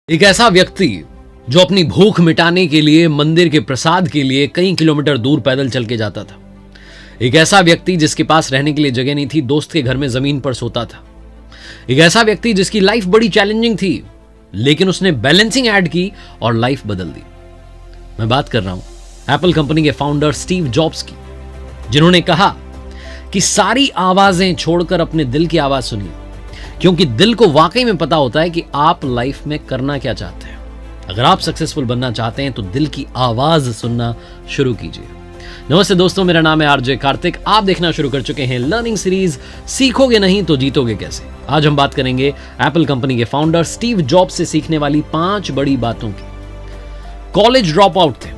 एक ऐसा व्यक्ति जो अपनी भूख मिटाने के लिए मंदिर के प्रसाद के लिए कई किलोमीटर दूर पैदल चल के जाता था। एक ऐसा व्यक्ति जिसके पास रहने के लिए जगह नहीं थी, दोस्त के घर में जमीन पर सोता था। एक ऐसा व्यक्ति जिसकी लाइफ बड़ी चैलेंजिंग थी, लेकिन उसने बैलेंसिंग ऐड की और लाइफ बदल दी। मैं बात कर रहा हूं एप्पल कंपनी के फाउंडर स्टीव जॉब्स की, जिन्होंने कहा कि सारी आवाजें छोड़कर अपने दिल की आवाज सुनिए, क्योंकि दिल को वाकई में पता होता है कि आप लाइफ में करना क्या चाहते हैं। अगर आप सक्सेसफुल बनना चाहते हैं तो दिल की आवाज सुनना शुरू कीजिए। नमस्ते दोस्तों, मेरा नाम है आरजे कार्तिक। आप देखना शुरू कर चुके हैं लर्निंग सीरीज सीखोगे नहीं तो जीतोगे कैसे। आज हम बात करेंगे एप्पल कंपनी के फाउंडर स्टीव जॉब्स से सीखने वाली 5 बड़ी बातों की। कॉलेज ड्रॉप आउट थे।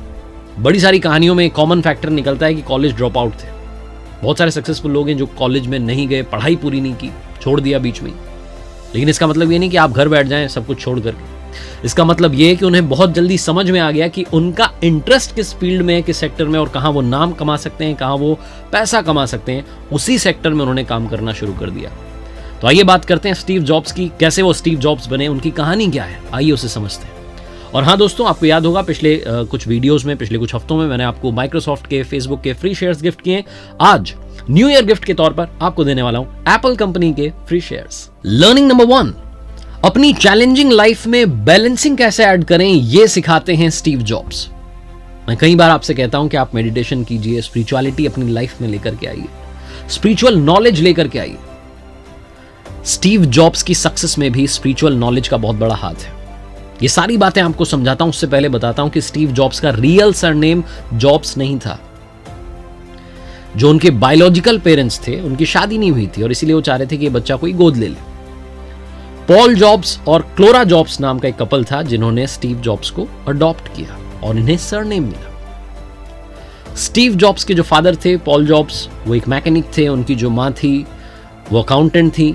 बड़ी सारी कहानियों में कॉमन फैक्टर निकलता है कि कॉलेज ड्रॉप आउट थे। बहुत सारे सक्सेसफुल लोग हैं जो कॉलेज में नहीं गए, पढ़ाई पूरी नहीं की, छोड़ दिया बीच में। लेकिन इसका मतलब ये नहीं कि आप घर बैठ जाएं सब कुछ छोड़ करके। इसका मतलब ये है कि उन्हें बहुत जल्दी समझ में आ गया कि उनका इंटरेस्ट किस फील्ड में है, किस सेक्टर में, और कहां वो नाम कमा सकते हैं, कहां वो पैसा कमा सकते हैं। उसी सेक्टर में उन्होंने काम करना शुरू कर दिया। तो आइए बात करते हैं स्टीव जॉब्स की, कैसे वो स्टीव जॉब्स बने, उनकी कहानी क्या है, आइए उसे समझते हैं। और हाँ दोस्तों, आपको याद होगा पिछले कुछ वीडियोस में, पिछले कुछ हफ्तों में मैंने आपको माइक्रोसॉफ्ट के, फेसबुक के फ्री शेयर्स गिफ्ट किए। आज न्यू ईयर गिफ्ट के तौर पर आपको देने वाला हूं एप्पल कंपनी के फ्री शेयर्स। लर्निंग नंबर 1, अपनी चैलेंजिंग लाइफ में बैलेंसिंग कैसे ऐड करें, यह सिखाते हैं स्टीव जॉब्स। मैं कई बार आपसे कहता हूं कि आप मेडिटेशन कीजिए, स्पिरिचुअलिटी अपनी लाइफ में लेकर के आइए, स्पिरिचुअल नॉलेज लेकर के आइए। स्टीव जॉब्स की सक्सेस में भी स्पिरिचुअल नॉलेज का बहुत बड़ा हाथ है। ये सारी बातें आपको समझाता हूं, उससे पहले बताता हूं कि स्टीव जॉब्स का रियल सरनेम जॉब्स नहीं था। जो उनके बायोलॉजिकल पेरेंट्स थे, उनकी शादी नहीं हुई थी और इसीलिए वो चाह रहे थे कि ये बच्चा कोई गोद ले ले। पॉल जॉब्स और क्लोरा जॉब्स नाम का एक कपल था जिन्होंने स्टीव जॉब्स को अडॉप्ट किया और इन्हें सरनेम मिला। स्टीव जॉब्स के जो फादर थे पॉल जॉब्स, वो एक मैकेनिक थे। उनकी जो मां थी वो अकाउंटेंट थी।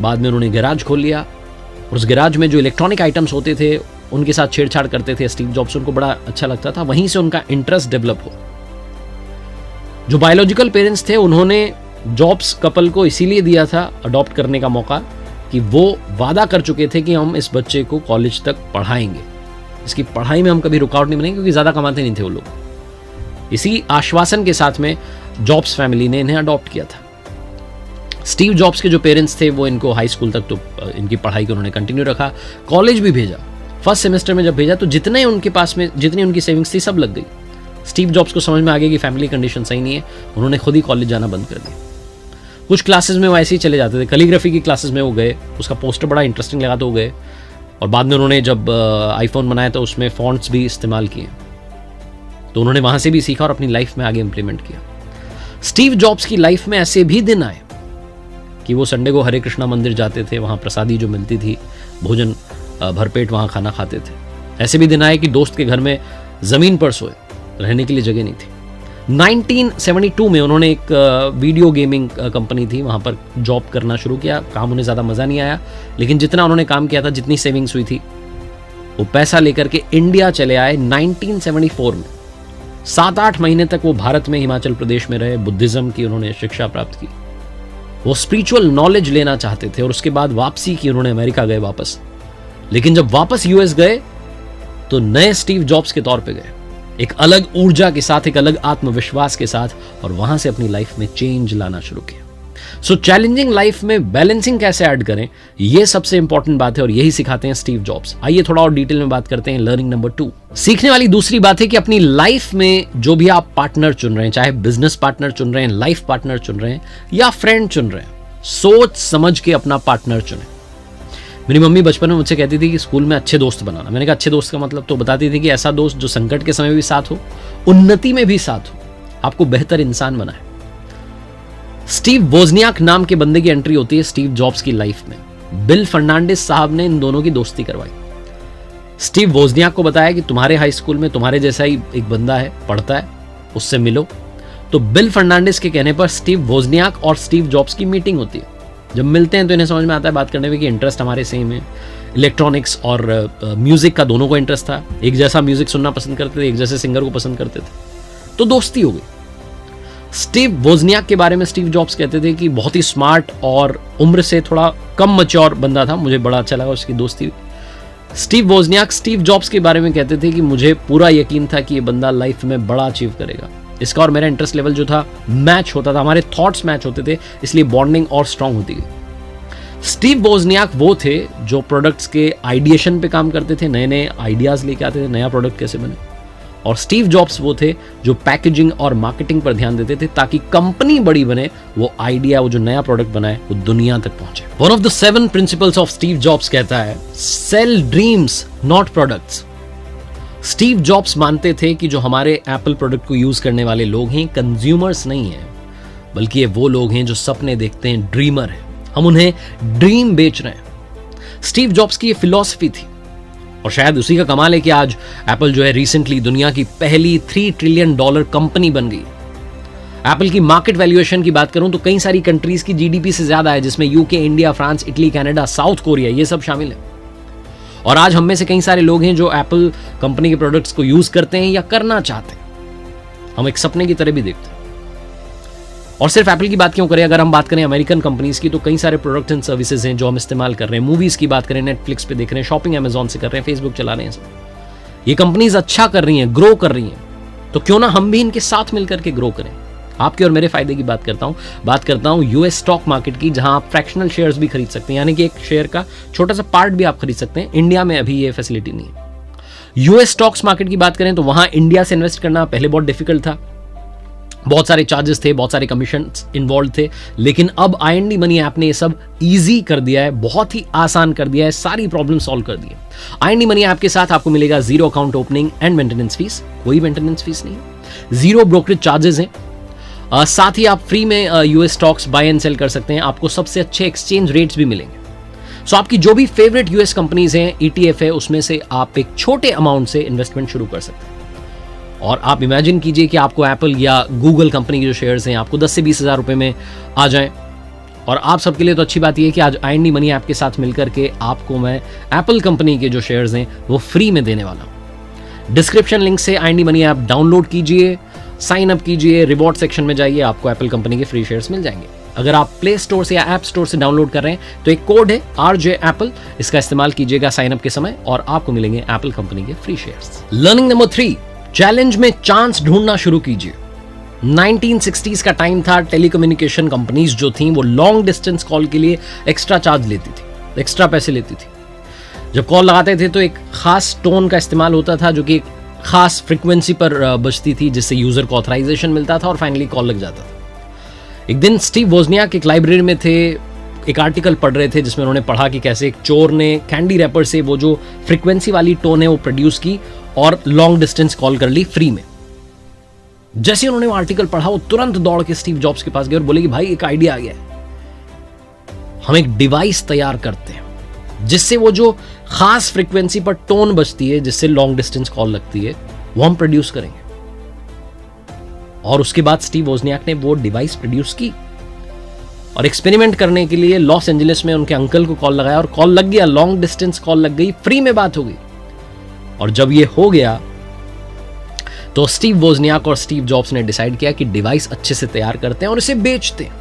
बाद में उन्होंने गैराज खोल लिया और उस गैराज में जो इलेक्ट्रॉनिक आइटम्स होते थे उनके साथ छेड़छाड़ करते थे स्टीव जॉब्स। उनको बड़ा अच्छा लगता था, वहीं से उनका इंटरेस्ट डेवलप हो। जो बायोलॉजिकल पेरेंट्स थे उन्होंने जॉब्स कपल को इसीलिए दिया था अडॉप्ट करने का मौका कि वो वादा कर चुके थे कि हम इस बच्चे को कॉलेज तक पढ़ाएंगे, इसकी पढ़ाई में हम कभी रुकावट नहीं बनेंगे, क्योंकि ज्यादा कमाते नहीं थे वो लोग। इसी आश्वासन के साथ में जॉब्स फैमिली ने इन्हें अडॉप्ट किया था। स्टीव जॉब्स के जो पेरेंट्स थे वो इनको हाई स्कूल तक तो इनकी पढ़ाई को उन्होंने कंटिन्यू रखा। कॉलेज भी भेजा। फर्स्ट सेमेस्टर में जब भेजा तो जितने उनके पास में, जितनी उनकी सेविंग्स थी, सब लग गई। स्टीव जॉब्स को समझ में आ गया कि फैमिली कंडीशन सही नहीं है, उन्होंने खुद ही कॉलेज जाना बंद कर दिया। कुछ क्लासेस में वो ऐसे ही चले जाते थे। कैलीग्राफी की क्लासेस में वो गए, उसका पोस्टर बड़ा इंटरेस्टिंग लगा तो वो गए। और बाद में उन्होंने जब आईफोन बनाया तो उसमें फॉन्ट्स भी इस्तेमाल किए, तो उन्होंने वहां से भी सीखा और अपनी लाइफ में आगे इंप्लीमेंट किया। स्टीव जॉब्स की लाइफ में ऐसे भी दिन आए कि वो संडे को हरे कृष्णा मंदिर जाते थे, वहां प्रसादी जो मिलती थी, भोजन भरपेट वहां खाना खाते थे। ऐसे भी दिन आए कि दोस्त के घर में जमीन पर सोए, रहने के लिए जगह नहीं थी। 1972 में उन्होंने एक वीडियो गेमिंग कंपनी थी, वहां पर जॉब करना शुरू किया। काम उन्हें ज़्यादा मज़ा नहीं आया, लेकिन जितना उन्होंने काम किया था, जितनी सेविंग्स हुई थी, वो पैसा लेकर के इंडिया चले आए 1974 में। 7-8 महीने तक वो भारत में, हिमाचल प्रदेश में रहे। बुद्धिज्म की उन्होंने शिक्षा प्राप्त की। वो स्पिरिचुअल नॉलेज लेना चाहते थे और उसके बाद वापसी की, उन्होंने अमेरिका गए वापस। लेकिन जब वापस यूएस गए तो नए स्टीव जॉब्स के तौर पे गए, एक अलग ऊर्जा के साथ, एक अलग आत्मविश्वास के साथ, और वहां से अपनी लाइफ में चेंज लाना शुरू किया। सो चैलेंजिंग लाइफ में बैलेंसिंग कैसे ऐड करें, यह सबसे इंपॉर्टेंट बात है और यही सिखाते हैं स्टीव जॉब्स। आइए थोड़ा और डिटेल में बात करते हैं। लर्निंग नंबर 2, सीखने वाली दूसरी बात है कि अपनी लाइफ में जो भी आप पार्टनर चुन रहे हैं, चाहे बिजनेस पार्टनर चुन रहे हैं, लाइफ पार्टनर चुन रहे हैं या फ्रेंड चुन रहे हैं, सोच समझ के अपना पार्टनर चुने। मेरी मम्मी बचपन में मुझसे कहती थी कि स्कूल में अच्छे दोस्त बनाना। मैंने कहा अच्छे दोस्त का मतलब, तो बताती थी कि ऐसा दोस्त जो संकट के समय भी साथ हो, उन्नति में भी साथ हो, आपको बेहतर इंसान बनाए। स्टीव वोजनियाक नाम के बंदे की एंट्री होती है स्टीव जॉब्स की लाइफ में। बिल फर्नांडिस साहब ने इन दोनों की दोस्ती करवाई। स्टीव वोजनियाक को बताया कि तुम्हारे हाई स्कूल में तुम्हारे जैसा ही एक बंदा है, पढ़ता है, उससे मिलो। तो बिल फर्नांडिस के कहने पर स्टीव वोजनियाक और स्टीव जॉब्स की मीटिंग होती है। जब मिलते हैं तो इन्हें समझ में आता है बात करने में कि इंटरेस्ट हमारे सेम है। इलेक्ट्रॉनिक्स और म्यूजिक का दोनों को इंटरेस्ट था, एक जैसा म्यूजिक सुनना पसंद करते थे, एक जैसे सिंगर को पसंद करते थे, तो दोस्ती हो गई। स्टीव वोजनियाक के बारे में स्टीव जॉब्स कहते थे कि बहुत ही स्मार्ट और उम्र से थोड़ा कम मैच्योर बंदा था। मुझे बड़ा अच्छा लगा उसकी दोस्ती। स्टीव वोजनियाक स्टीव जॉब्स के बारे में कहते थे कि मुझे पूरा यकीन था कि ये बंदा लाइफ में बड़ा अचीव करेगा। इसका और मेरा इंटरेस्ट लेवल जो था मैच होता था, हमारे थॉट्स मैच होते थे, इसलिए बॉन्डिंग और स्ट्रांग होती गई। स्टीव वोजनियाक वो थे जो प्रोडक्ट्स के आइडिएशन पे काम करते थे, नए नए आइडियाज लेके आते थे, नया प्रोडक्ट कैसे बने। और स्टीव जॉब्स वो थे जो पैकेजिंग और मार्केटिंग पर ध्यान देते थे ताकि कंपनी बड़ी बने, वो आइडिया, वो जो नया प्रोडक्ट बनाए वो दुनिया तक पहुंचे। One of the 7 principles of Steve Jobs कहता है, sell dreams not products. Steve Jobs मानते थे कि जो हमारे एप्पल प्रोडक्ट को यूज करने वाले लोग हैं कंज्यूमर्स नहीं हैं, बल्कि ये वो लोग हैं जो सपने देखते हैं, ड्रीमर हैं। हम उन्हें ड्रीम बेच रहे हैं। स्टीव जॉब्स की ये फिलॉसफी थी और शायद उसी का कमाल है कि आज एप्पल जो है रिसेंटली दुनिया की पहली $3 ट्रिलियन कंपनी बन गई। एप्पल की मार्केट वैल्यूएशन की बात करूं तो कई सारी कंट्रीज की जीडीपी से ज्यादा है, जिसमें UK, India, France, Italy, Canada, south Korea, ये सब शामिल है। और आज हम में से कई सारे लोग हैं जो एप्पल कंपनी के प्रोडक्ट्स को यूज करते हैं या करना चाहते हैं। हम एक सपने की तरह भी देखते हैं। और सिर्फ एप्पल की बात क्यों करें, अगर हम बात करें अमेरिकन कंपनीज की तो कई सारे प्रोडक्ट एंड सर्विसेज हैं जो हम इस्तेमाल कर रहे हैं। मूवीज की बात करें, नेटफ्लिक्स पे देख रहे हैं, शॉपिंग अमेजॉन से कर रहे हैं, फेसबुक चला रहे हैं। ये कंपनीज अच्छा कर रही हैं, ग्रो कर रही हैं, तो क्यों ना हम भी इनके साथ मिलकर के ग्रो करें। आपके और मेरे फायदे की बात करता हूं यूएस स्टॉक मार्केट की, जहां आप फ्रैक्शनल शेयर्स भी खरीद सकते हैं, यानी कि एक शेयर का छोटा सा पार्ट भी आप खरीद सकते हैं। इंडिया में अभी ये फैसिलिटी नहीं है। यूएस स्टॉक्स मार्केट की बात करें तो वहां इंडिया से इन्वेस्ट करना पहले बहुत डिफिकल्ट था, बहुत सारे चार्जेस थे, बहुत सारे कमीशन इन्वॉल्व थे, लेकिन अब IND मनी ऐप ने ये सब इजी कर दिया है, बहुत ही आसान कर दिया है, सारी प्रॉब्लम सॉल्व कर दी है। IND मनी ऐप के साथ आपको मिलेगा 0 account opening and maintenance fees, कोई मेंटेनेंस फीस नहीं है, 0 ब्रोकरेज चार्जेस हैं। साथ ही आप फ्री में US stocks buy and sell कर सकते हैं, आपको सबसे अच्छे एक्सचेंज रेट्स भी मिलेंगे। सो आपकी जो भी फेवरेट यूएस कंपनीज हैं, ETF है, उसमें से आप एक छोटे अमाउंट से इन्वेस्टमेंट शुरू कर सकते हैं। और आप इमेजिन कीजिए कि आपको एप्पल या गूगल कंपनी के जो शेयर्स हैं आपको 10 से 20 हज़ार रुपए में आ जाएं। और आप सबके लिए तो अच्छी बात यह है कि आज IND मनी ऐप के साथ मिलकर के आपको मैं एप्पल कंपनी के जो शेयर्स हैं वो फ्री में देने वाला हूं। डिस्क्रिप्शन लिंक से IND मनी ऐप डाउनलोड कीजिए, साइन अप कीजिए, रिवॉर्ड सेक्शन में जाइए, आपको एप्पल कंपनी के फ्री शेयर्स मिल जाएंगे। अगर आप प्ले स्टोर से या ऐप स्टोर से डाउनलोड कर रहे हैं तो एक कोड है RJ Apple, इसका इस्तेमाल कीजिएगा साइन अप के समय और आपको मिलेंगे एप्पल कंपनी के free shares. Learning number 3, challenge में चांस ढूंढना शुरू कीजिए। 1960s का टाइम था, टेलीकम्युनिकेशन कंपनीज जो थी वो लॉन्ग डिस्टेंस कॉल के लिए एक्स्ट्रा चार्ज लेती थी, एक्स्ट्रा पैसे लेती थी। जब कॉल लगाते थे तो एक खास टोन का इस्तेमाल होता था जो कि एक खास फ्रीक्वेंसी पर बजती थी, जिससे यूजर को ऑथराइजेशन मिलता था और फाइनली कॉल लग जाता था। एक दिन स्टीव वोजनियाक एक लाइब्रेरी में थे, एक आर्टिकल पढ़ रहे थे जिसमें उन्होंने पढ़ा कि कैसे एक चोर ने कैंडी रैपर से वो जो फ्रीक्वेंसी वाली टोन है वो प्रोड्यूस की और लॉन्ग डिस्टेंस कॉल कर ली फ्री में। जैसे उन्होंने वो आर्टिकल पढ़ा वो तुरंत दौड़ के स्टीव जॉब्स के पास गए और बोले कि भाई एक आइडिया आ गया है, हम एक डिवाइस तैयार करते हैं जिससे वो जो खास फ्रीक्वेंसी पर टोन बजती है जिससे लॉन्ग डिस्टेंस कॉल लगती है वो हम प्रोड्यूस करेंगे। और उसके बाद स्टीव वोजनियाक ने वो डिवाइस प्रोड्यूस की और एक्सपेरिमेंट करने के लिए लॉस एंजलिस में उनके अंकल को कॉल लगाया और कॉल लग गया, लॉन्ग डिस्टेंस कॉल लग गई, फ्री में बात हो गई। और जब ये हो गया तो स्टीव वोजनियाक और स्टीव जॉब्स ने डिसाइड किया कि डिवाइस अच्छे से तैयार करते हैं और इसे बेचते हैं।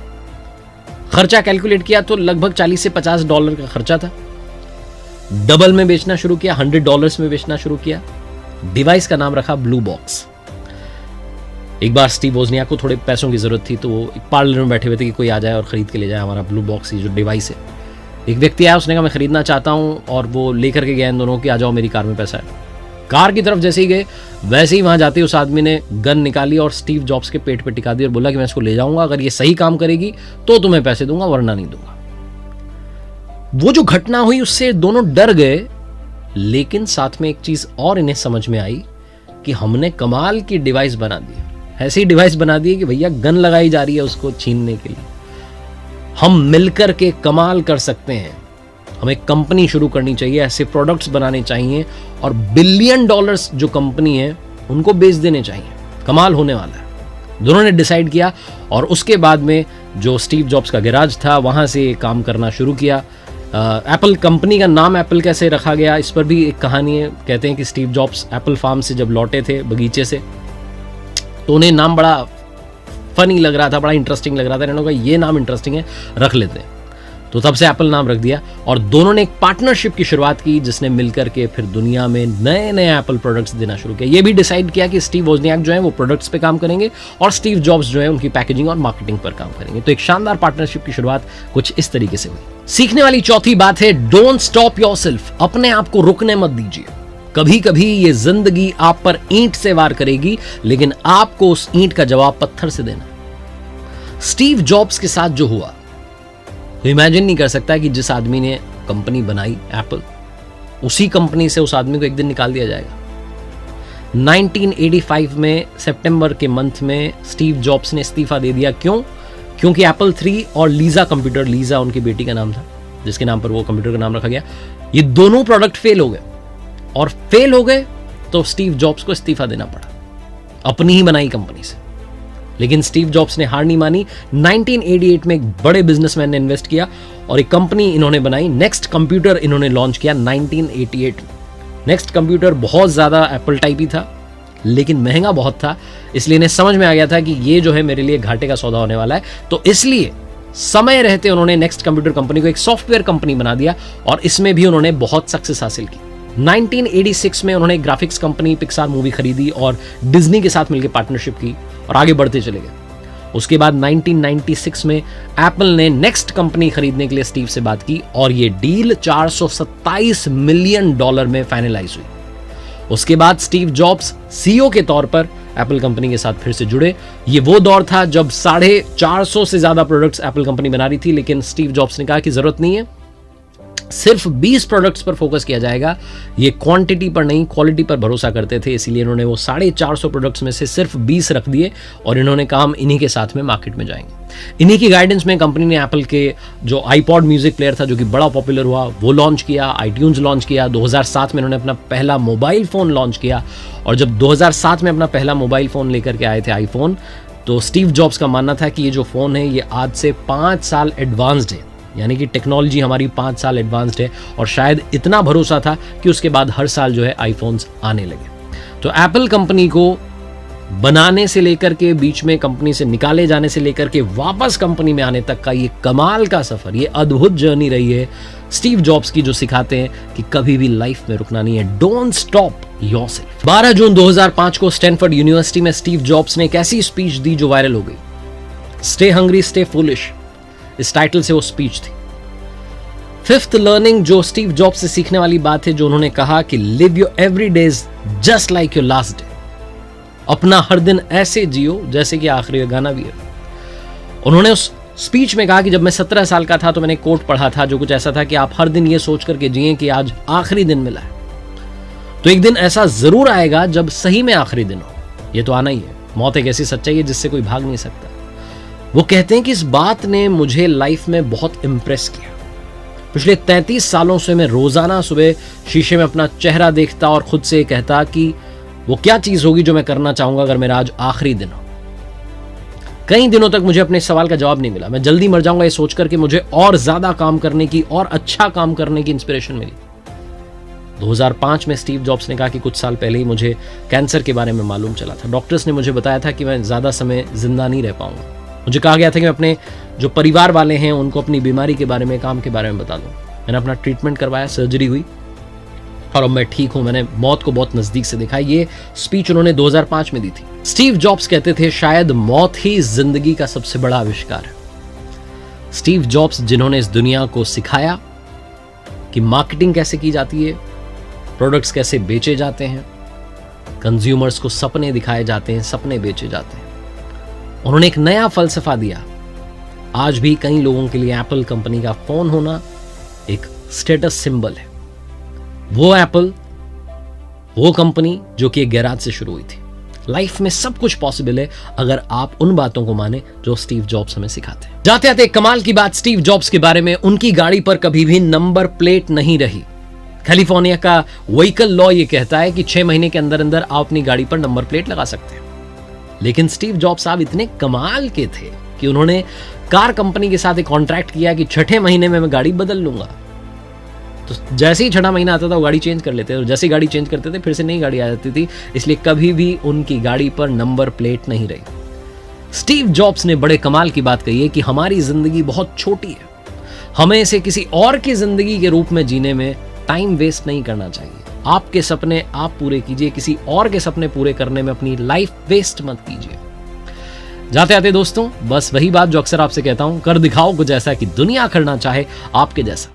खर्चा कैलकुलेट किया तो लगभग $40 से $50 का खर्चा था। डबल में बेचना शुरू किया, $100 में बेचना शुरू किया। डिवाइस का नाम रखा ब्लू बॉक्स। एक बार स्टीव वोजनियाक को थोड़े पैसों की जरूरत थी तो वो एक पार्लर में बैठे हुए थे कि कोई आ जाए और खरीद के ले जाए हमारा ब्लू बॉक्स, ये जो डिवाइस है। एक व्यक्ति आया, उसने कहा मैं खरीदना चाहता हूँ, और वो लेकर के गए इन दोनों कि आ जाओ मेरी कार में पैसा है। कार की तरफ जैसे ही गए वैसे ही वहां जाते उस आदमी ने गन निकाली और स्टीव जॉब्स के पेट पे टिका दी और बोला कि मैं इसको ले जाऊंगा, अगर ये सही काम करेगी तो तुम्हें पैसे दूंगा वरना नहीं दूंगा। वो जो घटना हुई उससे दोनों डर गए, लेकिन साथ में एक चीज और इन्हें समझ में आई कि हमने कमाल की डिवाइस बना दी। ऐसी डिवाइस बना दी कि भैया गन लगाई जा रही है उसको छीनने के लिए, हम मिलकर के कमाल कर सकते हैं। हमें कंपनी शुरू करनी चाहिए, ऐसे प्रोडक्ट्स बनाने चाहिए और $1 बिलियन जो कंपनी है उनको बेच देने चाहिए, कमाल होने वाला है। दोनों ने डिसाइड किया और उसके बाद में जो स्टीव जॉब्स का गैराज था वहां से काम करना शुरू किया। एप्पल कंपनी का नाम एप्पल कैसे रखा गया इस पर भी एक कहानी है। कहते हैं कि स्टीव जॉब्स एप्पल फार्म से जब लौटे थे बगीचे से तो उन्हें नाम बड़ा फनी लग रहा था, बड़ा इंटरेस्टिंग लग रहा था। इन्होंने कहा ये नाम इंटरेस्टिंग है, रख लेते हैं। तो तब से एप्पल नाम रख दिया और दोनों ने एक पार्टनरशिप की शुरुआत की जिसने मिलकर के फिर दुनिया में नए नए एप्पल प्रोडक्ट्स देना शुरू किया। ये भी डिसाइड किया कि स्टीव वोजनियाक जो है वो प्रोडक्ट्स पे काम करेंगे और स्टीव जॉब्स जो है उनकी पैकेजिंग और मार्केटिंग पर काम करेंगे। तो एक शानदार पार्टनरशिप की शुरुआत कुछ इस तरीके से हुई। सीखने वाली चौथी बात है डोंट स्टॉप योरसेल्फ। अपने आप को रुकने मत दीजिए। कभी कभी ये जिंदगी आप पर ईंट से वार करेगी, लेकिन आपको उस ईंट का जवाब पत्थर से देना। स्टीव जॉब्स के साथ जो हुआ तो इमेजिन नहीं कर सकता कि जिस आदमी ने कंपनी बनाई एप्पल, उसी कंपनी से उस आदमी को एक दिन निकाल दिया जाएगा। 1985 में सितंबर के मंथ में स्टीव जॉब्स ने इस्तीफा दे दिया। क्यों? क्योंकि एप्पल 3 और लीजा कंप्यूटर, लीजा उनकी बेटी का नाम था जिसके नाम पर वो कंप्यूटर का नाम रखा गया, ये दोनों प्रोडक्ट फेल हो गए। और फेल हो गए तो स्टीव जॉब्स को इस्तीफा देना पड़ा अपनी ही बनाई कंपनी से। लेकिन स्टीव जॉब्स ने हार नहीं मानी। 1988 में एक बड़े बिजनेसमैन ने इन्वेस्ट किया और एक कंपनी इन्होंने बनाई, नेक्स्ट कंप्यूटर इन्होंने लॉन्च किया 1988 में। नेक्स्ट कंप्यूटर बहुत ज्यादा एप्पल टाइप ही था, लेकिन महंगा बहुत था, इसलिए इन्हें समझ में आ गया था कि ये जो है मेरे लिए घाटे का सौदा होने वाला है। तो इसलिए समय रहते उन्होंने नेक्स्ट कंप्यूटर कंपनी को एक सॉफ्टवेयर कंपनी बना दिया और इसमें भी उन्होंने बहुत सक्सेस हासिल की। 1986 में उन्होंने ग्राफिक्स कंपनी पिक्सार मूवी खरीदी और डिज्नी के साथ मिलकर पार्टनरशिप की और आगे बढ़ते चले गए। उसके बाद 1996 में एप्पल ने नेक्स्ट कंपनी खरीदने के लिए स्टीव से बात की और यह डील $427 मिलियन में फाइनलाइज हुई। उसके बाद स्टीव जॉब्स सीईओ के तौर पर एप्पल कंपनी के साथ फिर से जुड़े। ये वो दौर था जब 450 से ज्यादा प्रोडक्ट्स एप्पल कंपनी बना रही थी, लेकिन स्टीव जॉब्स ने कहा कि जरूरत नहीं है, सिर्फ 20 प्रोडक्ट्स पर फोकस किया जाएगा। ये क्वांटिटी पर नहीं, क्वालिटी पर भरोसा करते थे, इसीलिए इन्होंने वो 450 प्रोडक्ट्स में से सिर्फ 20 रख दिए और इन्होंने काम इन्हीं के साथ में मार्केट में जाएंगे। इन्हीं की गाइडेंस में कंपनी ने एप्पल के जो आईपॉड म्यूजिक प्लेयर था जो कि बड़ा पॉपुलर हुआ वो लॉन्च किया, आईट्यून्स लॉन्च किया। 2007 में इन्होंने अपना पहला मोबाइल फोन लॉन्च किया और जब 2007 में अपना पहला मोबाइल फोन लेकर के आए थे आईफोन, तो स्टीव जॉब्स का मानना था कि ये जो फोन है ये आज से 5 साल एडवांस्ड है, यानी कि टेक्नोलॉजी हमारी 5 साल एडवांस्ड है। और शायद इतना भरोसा था कि उसके बाद हर साल जो है आईफोन्स आने लगे। तो एप्पल कंपनी को बनाने से लेकर के बीच में कंपनी से निकाले जाने से लेकर के वापस कंपनी में आने तक का ये कमाल का सफर, ये अद्भुत जर्नी रही है स्टीव जॉब्स की, जो सिखाते हैं कि कभी भी लाइफ में रुकना नहीं है। Don't stop yourself. 12 जून 2005 को स्टैनफोर्ड यूनिवर्सिटी में स्टीव जॉब्स ने एक ऐसी स्पीच दी जो वायरल हो गई। स्टे हंग्री स्टे फूलिश, इस टाइटल से वो स्पीच थी। फिफ्थ लर्निंग जो स्टीव जॉब्स से सीखने वाली बात है, जो उन्होंने कहा कि live your every days just like your last day. अपना हर दिन ऐसे जियो जैसे कि आखिरी गाना भी है। उन्होंने उस स्पीच में कहा कि जब मैं 17 साल का था तो मैंने कोट पढ़ा था जो कुछ ऐसा था कि आप हर दिन ये सोच करके जिए कि आज आखिरी दिन मिला है, तो एक दिन ऐसा जरूर आएगा जब सही में आखिरी दिन हो। ये तो आना ही है। मौत एक ऐसी सच्चाई है जिससे कोई भाग नहीं सकता। वो कहते हैं कि इस बात ने मुझे लाइफ में बहुत इंप्रेस किया। पिछले 33 सालों से मैं रोजाना सुबह शीशे में अपना चेहरा देखता और खुद से कहता कि वो क्या चीज होगी जो मैं करना चाहूंगा अगर मेरा आज आखिरी दिन हो। कई दिनों तक मुझे अपने इस सवाल का जवाब नहीं मिला। मैं जल्दी मर जाऊंगा ये सोचकर के मुझे और ज्यादा काम करने की और अच्छा काम करने की इंस्पिरेशन मिली। 2005 में स्टीव जॉब्स ने कहा कि कुछ साल पहले ही मुझे कैंसर के बारे में मालूम चला था। डॉक्टर्स ने मुझे बताया था कि मैं ज्यादा समय जिंदा नहीं रह पाऊंगा। मुझे कहा गया था कि मैं अपने जो परिवार वाले हैं उनको अपनी बीमारी के बारे में, काम के बारे में बता दूं। मैंने अपना ट्रीटमेंट करवाया, सर्जरी हुई और अब मैं ठीक हूं। मैंने मौत को बहुत नजदीक से देखा। ये स्पीच उन्होंने 2005 में दी थी। स्टीव जॉब्स कहते थे शायद मौत ही जिंदगी का सबसे बड़ा आविष्कार है। स्टीव जॉब्स जिन्होंने इस दुनिया को सिखाया कि मार्केटिंग कैसे की जाती है, प्रोडक्ट्स कैसे बेचे जाते हैं, कंज्यूमर्स को सपने दिखाए जाते हैं, सपने बेचे जाते हैं। उन्होंने एक नया फलसफा दिया। आज भी कई लोगों के लिए एप्पल कंपनी का फोन होना एक स्टेटस सिंबल है। वो एप्पल, वो कंपनी जो कि एक गैराज से शुरू हुई थी। लाइफ में सब कुछ पॉसिबल है अगर आप उन बातों को माने जो स्टीव जॉब्स हमें सिखाते हैं। जाते आते एक कमाल की बात स्टीव जॉब्स के बारे में, उनकी गाड़ी पर कभी भी नंबर प्लेट नहीं रही। कैलिफोर्निया का व्हीकल लॉ ये कहता है कि 6 महीने के अंदर अंदर आप अपनी गाड़ी पर नंबर प्लेट लगा सकते हैं। लेकिन स्टीव जॉब्स साहब इतने कमाल के थे कि उन्होंने कार कंपनी के साथ एक कॉन्ट्रैक्ट किया कि 6ठे महीने में मैं गाड़ी बदल लूंगा। तो जैसे ही 6ठा महीना आता था वो गाड़ी चेंज कर लेते थे और जैसे ही गाड़ी चेंज करते थे फिर से नई गाड़ी आ जाती थी। इसलिए कभी भी उनकी गाड़ी पर नंबर प्लेट नहीं रही। स्टीव जॉब्स ने बड़े कमाल की बात कही है कि हमारी जिंदगी बहुत छोटी है। हमें इसे किसी और की जिंदगी के रूप में जीने में टाइम वेस्ट नहीं करना चाहिए। आपके सपने आप पूरे कीजिए, किसी और के सपने पूरे करने में अपनी लाइफ वेस्ट मत कीजिए। जाते आते दोस्तों, बस वही बात जो अक्सर आपसे कहता हूं, कर दिखाओ कुछ ऐसा कि दुनिया करना चाहे आपके जैसा।